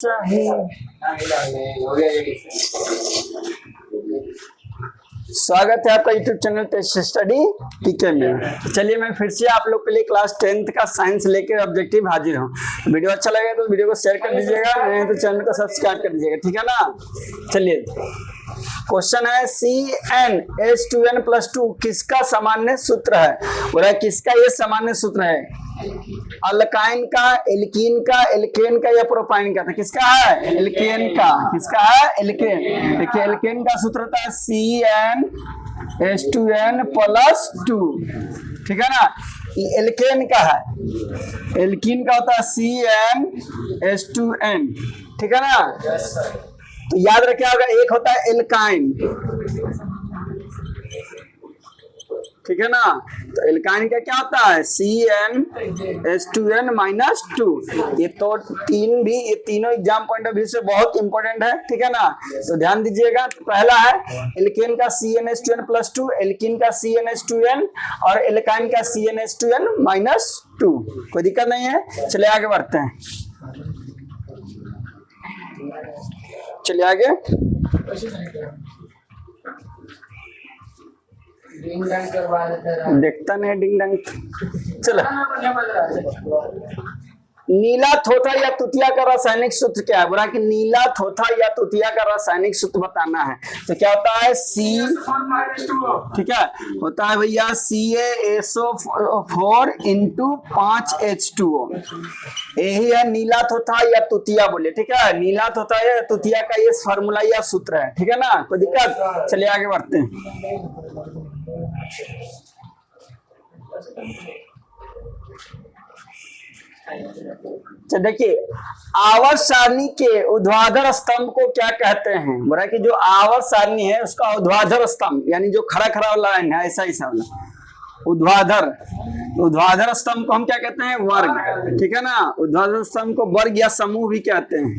स्वागत है आपका यूट्यूब चैनल टेस्ट स्टडी टीके में। चलिए मैं फिर से आप लोग के लिए क्लास 10th का साइंस लेकर ऑब्जेक्टिव हाजिर हूँ। वीडियो अच्छा लगे तो वीडियो को शेयर कर दीजिएगा, नहीं तो चैनल को सब्सक्राइब कर दीजिएगा, ठीक है ना। चलिए क्वेश्चन है CnH2n+2 किसका सामान्य सूत्र है। बोला किसका ये सामान्य सूत्र है, अल्काइन का, एल्कीन का, एल्केन का या प्रोपाइन का। था किसका है, एल्केन का। किसका है, एल्केन। देखिए एल्केन का सूत्र था CnH2n+2, ठीक है ना। एल्केन का है, एल्कीन का होता है CnH2n, ठीक है ना। तो याद रखिए होगा, एक होता है एल्काइन, ठीक है ना। तो एल्काइन का क्या होता है CnH2n-2। ये तो ये तीनों एग्जाम पॉइंट ऑफ व्यू से बहुत इंपॉर्टेंट है, ठीक है ना। तो ध्यान दीजिएगा। तो पहला है एल्केन का CnH2n+2, एल्कीन का CnH2n और एल्काइन का CnH2n-2। कोई दिक्कत नहीं है। चलिए आगे बढ़ते हैं, चलिए आगे। देखता नहीं डिंग डंग। चलो, नीला थोथा या तुतिया का रासायनिक सूत्र क्या है। बोला कि नीला थोथा या तुतिया का रासायनिक सूत्र बताना है। तो क्या होता है ठीक है, होता है भैया CaSO4 × 5H2O। यही है नीला थोथा या तुतिया बोले, ठीक है। नीला थोथा या तुतिया का ये फार्मूला या सूत्र है, ठीक है ना। कोई दिक्कत। चलिए आगे बढ़ते हैं। तो देखिए आवर्त सारणी के ऊर्ध्वाधर स्तंभ को क्या कहते हैं। बोला कि जो आवर्त सारणी है उसका ऊर्ध्वाधर स्तंभ, यानी जो खड़ा खड़ा वाला लाइन है, ऐसा वाला ऊर्ध्वाधर स्तंभ को हम क्या कहते हैं, वर्ग, ठीक है ना। ऊर्ध्वाधर स्तंभ को वर्ग या समूह भी कहते हैं।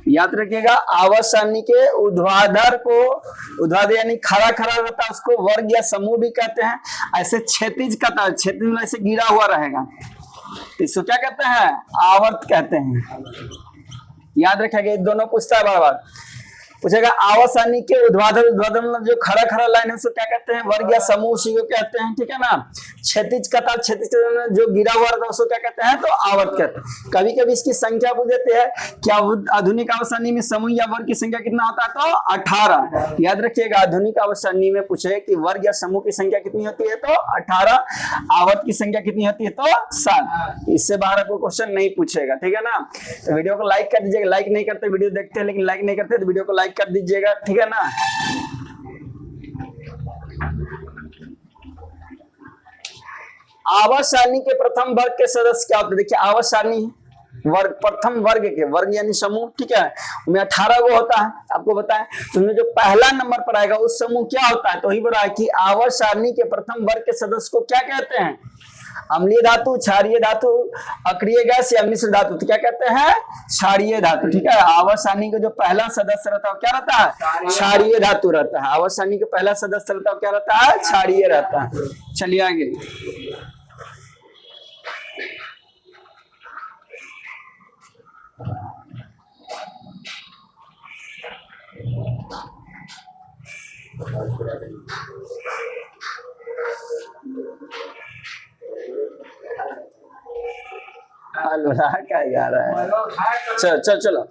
याद रखिएगा, आवर्त सारणी के ऊर्ध्वाधर यानी खड़ा खड़ा रहता है, उसको वर्ग या समूह भी कहते हैं। ऐसे क्षैतिज का, क्षैतिज में ऐसे गिरा हुआ रहेगा, इसको क्या कहते हैं, आवर्त कहते हैं। याद रखिएगा, ये दोनों पूछता है बार बार। पूछेगा आवर्त सारणी के ऊर्ध्वाधर मतलब जो खड़ा खड़ा लाइन है उसको क्या कहते हैं, वर्ग या समूह, उसी को कहते हैं, ठीक है ना। क्षैतिज कतार, क्षैतिज जो गिरा हुआ रहता है उसको क्या कहते हैं, तो आवर्त कहते हैं। कभी कभी इसकी संख्या पूछ देते हैं, क्या आधुनिक आवर्त सारणी में समूह या वर्ग की संख्या कितना होता है, तो 18। याद रखिएगा, आधुनिक आवर्त सारणी में पूछे कि वर्ग या समूह की संख्या कितनी होती है, तो 18। आवर्त की संख्या कितनी होती है, तो 7। इससे बाहर आपको क्वेश्चन नहीं पूछेगा, ठीक है ना। तो वीडियो को लाइक कर दीजिएगा। लाइक नहीं करते, वीडियो देखते हैं लेकिन लाइक नहीं करते, तो वीडियो को लाइक कर दीजिएगा, ठीक है ना। आवर्त सारणी के प्रथम वर्ग के सदस्य क्या होते हैं। देखिए आवर्त सारणी वर्ग, प्रथम वर्ग के, वर्ग यानी समूह, ठीक है, उनमें 18 गो होता है। आपको बताएं तो उनमें जो पहला नंबर पर आएगा उस समूह क्या होता है, तो वही बोला है कि आवर्त सारणी के प्रथम वर्ग के सदस्य को क्या कहते हैं, अम्लीय धातु, क्षारीय धातु, अक्रिय गैस या मिश्र धातु। तो क्या कहते हैं, क्षारीय धातु, ठीक है। आवर्त सारणी का जो पहला सदस्य रहता है क्या रहता है, क्षारीय धातु रहता है। आवर्त सारणी का पहला सदस्य रहता है क्या रहता है, क्षारीय रहता है। चलिए आगे। क्या गा रहा है, चलो।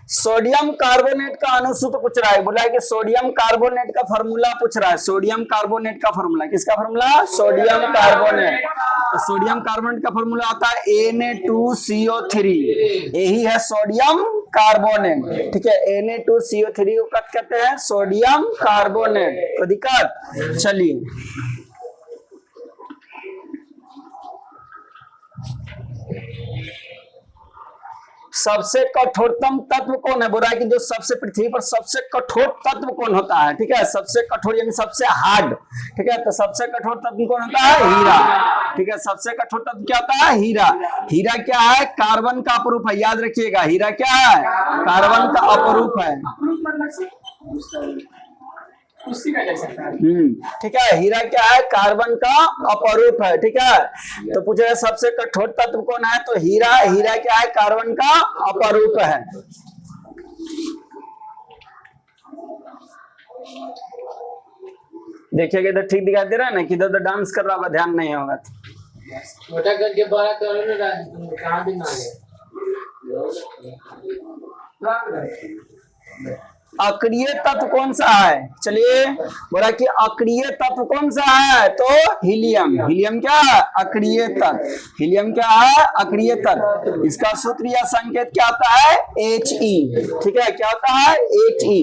सोडियम कार्बोनेट का अनुसूत्र पूछ रहा है। बोला है कि सोडियम कार्बोनेट का फार्मूला पूछ रहा है। सोडियम कार्बोनेट का फार्मूला, किसका फार्मूला, सोडियम कार्बोनेट। तो सोडियम कार्बोनेट का फार्मूला होता है Na2CO3। यही है सोडियम कार्बोनेट, ठीक है। Na2CO3 को क्या कहते हैं, सोडियम कार्बोनेट। तो दिक्कत। चलिए सबसे कठोरतम तत्व कौन है। बोला है कि जो सबसे पृथ्वी पर सबसे कठोर तत्व कौन होता है, ठीक है। सबसे कठोर यानी सबसे हार्ड, ठीक है। तो सबसे कठोर तत्व कौन होता है, हीरा, ठीक है। सबसे कठोर तत्व क्या होता है, हीरा। हीरा क्या है, कार्बन का अपरूप है। याद रखिएगा, हीरा क्या है, कार्बन का अपरूप है। ठीक है। हीरा क्या है? कार्बन का अपरूप है। ठीक है, तो पूछेगा सबसे कठोर तत्व कौन है, तो हीरा। हीरा क्या है? कार्बन का अपरूप है। देखिएगा इधर ठीक दिखाई दे रहा है ना कि इधर उधर डांस कर रहा होगा, ध्यान नहीं होगा तो। छोटा करके बड़ा करो ना, कहाँ भी ना अक्रिय तत्व कौन सा है? चलिए बोला कि अक्रिय तत्व कौन सा है, तो हीलियम। हीलियम क्या है? अक्रिय तत्व। हीलियम क्या है? अक्रिय तत्व। इसका सूत्र या संकेत क्या होता है? He। ठीक है, क्या होता है? He।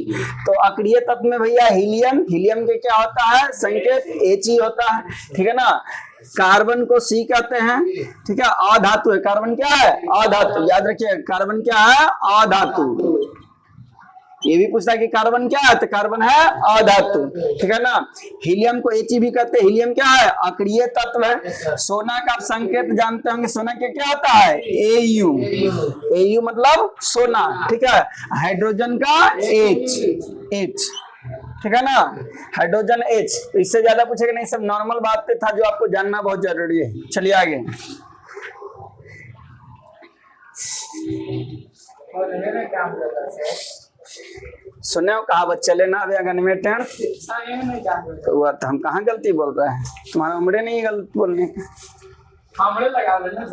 तो अक्रिय तत्व में भैया हीलियम, हीलियम के क्या होता है? संकेत He होता है। ठीक है ना। कार्बन को C कहते हैं। ठीक है, अधातु है। कार्बन क्या है? अधातु। याद रखिए, कार्बन क्या है? अधातु। ये भी पूछता है कि कार्बन क्या है, तो कार्बन है अधातु। ठीक है ना। हीलियम को He भी कहते हैं। हीलियम क्या है? अक्रिय तत्व है। सोना का आप संकेत जानते होंगे, सोना के क्या होता है? Au। Au मतलब सोना। ठीक है, हाइड्रोजन का H। ठीक है ना, हाइड्रोजन H। तो इससे ज्यादा पूछेगा नहीं, सब नॉर्मल बात पे था जो आपको जानना बहुत जरूरी है। चलिए आगे। सुने हो कहावत, चले ना अभी अगन में टेढ़, तो वह तो हम कहाँ गलती बोल रहे हैं, तुम्हारा उम्र नहीं गलत बोलने का।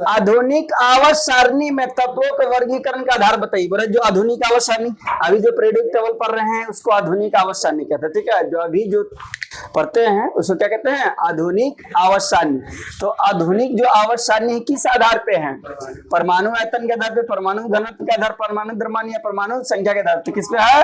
आधुनिक आवास सारणी में तत्वों के वर्गीकरण का आधार बताइए। बोले जो आधुनिक आवास सारणी, अभी जो पीरियोडिक टेबल पढ़ रहे हैं उसको आधुनिक आवास सारणी कहते हैं। ठीक है, जो अभी जो पढ़ते हैं उसको क्या कहते हैं? आधुनिक आवास सारणी। तो आधुनिक जो आवास सारणी है किस आधार पे है? परमाणु आयतन के आधार पे, परमाणु घनत्व के आधार, परमाणु द्रव्यमान या परमाणु संख्या के आधार पे। किस पे है?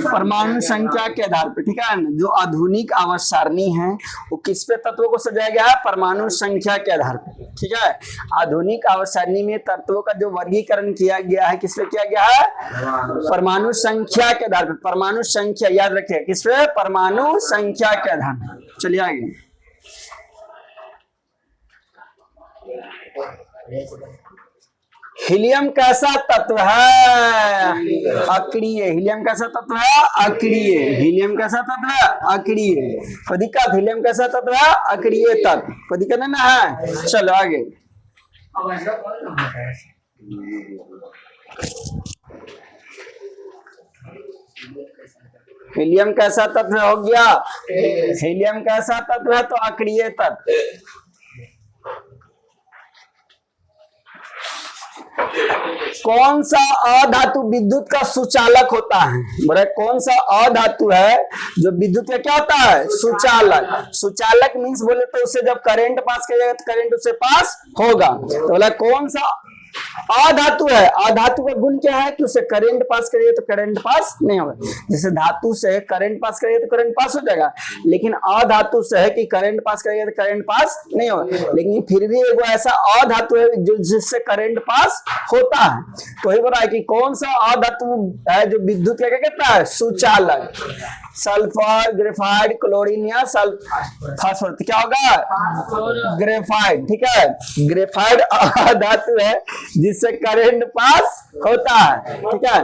परमाणु संख्या के आधार पे। ठीक है, जो आधुनिक आवास सारणी है वो किस पे तत्वों को सजाया गया है? परमाणु संख्या के आधार पे। ठीक है, आधुनिक आवास सारणी में तत्वों का जो वर्गीकरण किया गया है किस पे किया गया है? परमाणु संख्या के आधार पर। परमाणु संख्या याद रखिए, किस पे? परमाणु संख्या के आधार पर। चलिए आगे। हीलियम कैसा तत्व है? अक्रिय। हीलियम कैसा तत्व है? अक्रिय। हीलियम कैसा तत्व है? अक्रिय। कोई दिक्कत? हीलियम कैसा तत्व है? अक्रिय तत्व। कोई दिक्कत नहीं है। चलो आगे। हीलियम कैसा तत्व हो गया? हीलियम कैसा तत्व है? तो अक्रिय तत्व। कौन सा अधातु विद्युत का सुचालक होता है? बोले कौन सा अधातु है जो विद्युत का क्या होता है? सुचालक। सुचालक मीन्स बोले तो उससे जब करंट पास करेगा तो करंट उससे पास होगा। तो बोला कौन सा अधातु है? अधातु का गुण क्या है कि उसे करंट पास करेगा तो करंट पास नहीं होगा। जैसे धातु से करंट पास करेगा तो करंट पास हो जाएगा, लेकिन अधातु से है कि करंट पास करेगा तो करंट पास नहीं होगा। लेकिन फिर भी वो ऐसा अधातु है जो जिससे करंट पास होता है। तो ही बोला है कि कौन सा अधातु है जो विद्युत का क्या कहता है? सुचालक। सल्फर, ग्रेफाइट, क्लोरीन या फास्फोरस। क्या होगा? ग्रेफाइट। ठीक है, ग्रेफाइट धातु है जिससे करंट पास होता है। ठीक है,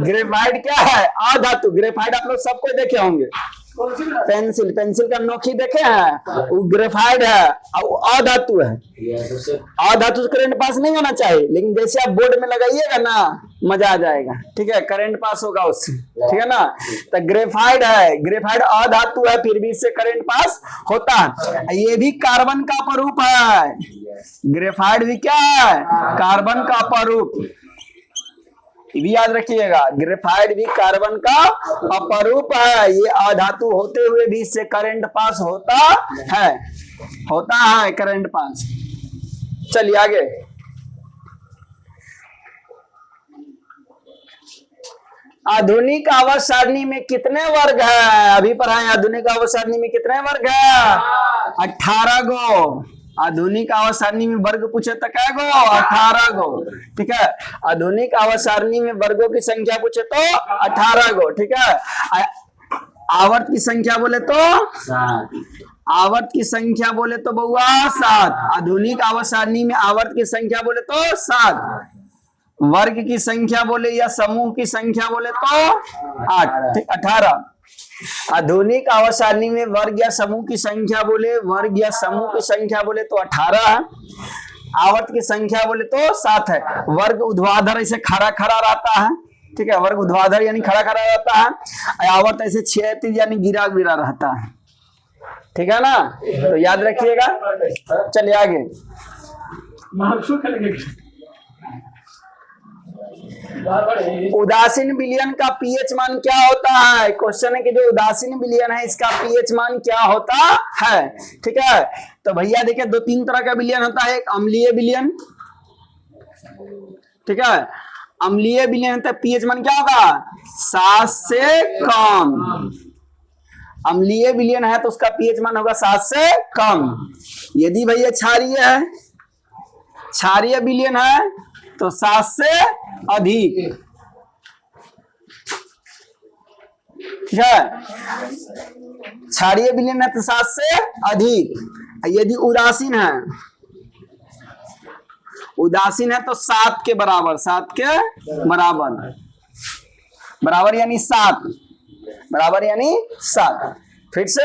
ग्रेफाइट क्या है? अधातु। ग्रेफाइट आप लोग सबको देखे होंगे। पेंसिल, पेंसिल का नोकी देखे हैं, वो ग्रेफाइट है और अधातु है। अधातु से करंट पास नहीं होना चाहिए, लेकिन जैसे आप बोर्ड में लगाइएगा ना मजा आ जाएगा। ठीक है, करंट पास होगा उससे। ठीक है ना। तो ग्रेफाइट है, ग्रेफाइट अधातु है फिर भी इससे करंट पास होता है। ये भी कार्बन का अपरूप है। ग्रेफाइट भी क्या है? कार्बन का अपरूप। भी याद रखिएगा, ग्रेफाइट भी कार्बन का अपरूप है। ये अधातु होते हुए भी इससे करंट पास होता है करंट पास। चलिए आगे। आधुनिक आवास सारणी में कितने वर्ग है? अभी पढ़ाए आधुनिक आवास सारणी में कितने वर्ग है? 18 गो। आधुनिक आवास सारणी में वर्ग पूछे तो क्या गो? 18 गो। ठीक है, आधुनिक आवास सारणी में वर्गों की संख्या पूछे तो 18 गो। ठीक है, आवर्त की संख्या बोले तो 7। आवर्त की संख्या बोले तो बउआ 7। आधुनिक आवास सारणी में आवर्त की संख्या बोले तो 7। वर्ग की संख्या बोले या समूह की संख्या बोले तो 8। ठीक, 18। आधुनिक आवर्त सारणी में वर्ग या समूह की संख्या बोले, वर्ग या समूह की संख्या बोले तो 18 है, आवर्त की संख्या बोले तो 7 है। वर्ग ऊर्ध्वाधर ऐसे खड़ा खड़ा रहता है, ठीक है, वर्ग ऊर्ध्वाधर यानी खड़ा खड़ा रहता है, आवर्त ऐसे क्षैतिज यानी गिरा गिरा रहता है, ठीक है ना, तो याद रखिएगा। चलिए आगे। उदासीन विलयन का पीएच मान क्या होता है? क्वेश्चन है कि जो उदासीन विलयन है इसका पीएच मान क्या होता है, ठीक है। तो भैया देखिए 2-3 तरह का विलयन होता है, एक अम्लीय विलयन, ठीक है, अम्लीय विलयन होता है, पीएच मान क्या होगा? 7 से कम। अम्लीय विलयन है तो उसका पीएच मान होगा 7 से कम। यदि भैया क्षारीय है, क्षारीय विलयन है तो 7 से अधिक, ठीक है, क्षारीय विलयन है तो 7 से अधिक। यदि उदासीन है, उदासीन है तो 7 के बराबर, 7 के बराबर, बराबर यानी 7, बराबर यानी 7। फिर से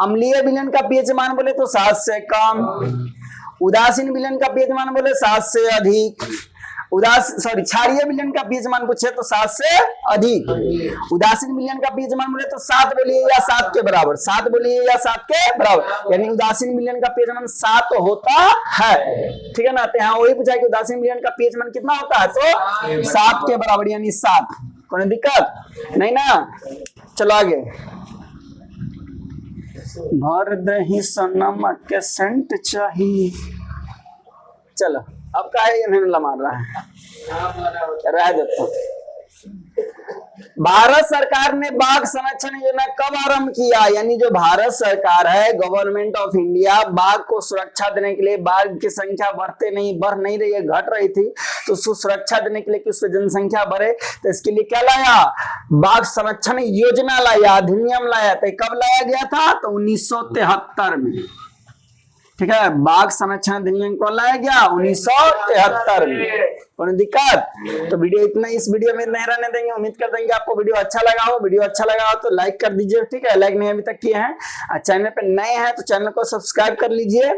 अम्लीय विलयन का पीएच मान बोले तो 7 से कम, उदासीन विलयन का पीएच मान बोले 7 से अधिक, क्षारीय विलयन का पीएच मान पूछे तो 7 से अधिक, उदासीन विलयन का पीएच मान बोले तो 7 बोलिए या 7 के बराबर, 7 बोलिए या 7 के बराबर, यानी उदासीन विलयन का पीएच मान 7 होता है, ठीक है ना। तो यहाँ वही पूछा कि उदासीन विलयन का पीएच मान कितना होता है, तो 7 के बराबर यानी 7। कोई दिक्कत नहीं ना। चलो आगे। भर दही सनम के सेंट चाहिए। चलो अब का है, इन्हें मार रहा है, रह देता। भारत सरकार ने बाघ संरक्षण योजना कब आरंभ किया? यानी जो भारत सरकार है, गवर्नमेंट ऑफ इंडिया, बाघ को सुरक्षा देने के लिए, बाघ की संख्या बढ़ नहीं रही है, घट रही थी, तो उसको सुरक्षा देने के लिए कि उसकी जनसंख्या बढ़े, तो इसके लिए क्या लाया? बाघ संरक्षण योजना लाया, अधिनियम लाया। तो कब लाया गया था? तो 1973 में, ठीक है। बाघ संरक्षण अधिनियम को लाया गया 1973 में। कोई दिक्कत? तो वीडियो इतना, इस वीडियो में नहीं रहने देंगे। उम्मीद कर देंगे आपको वीडियो अच्छा लगा हो। वीडियो अच्छा लगा हो तो लाइक कर दीजिए, ठीक है, लाइक नहीं अभी तक किए हैं। चैनल पे नए हैं तो चैनल को सब्सक्राइब कर लीजिए।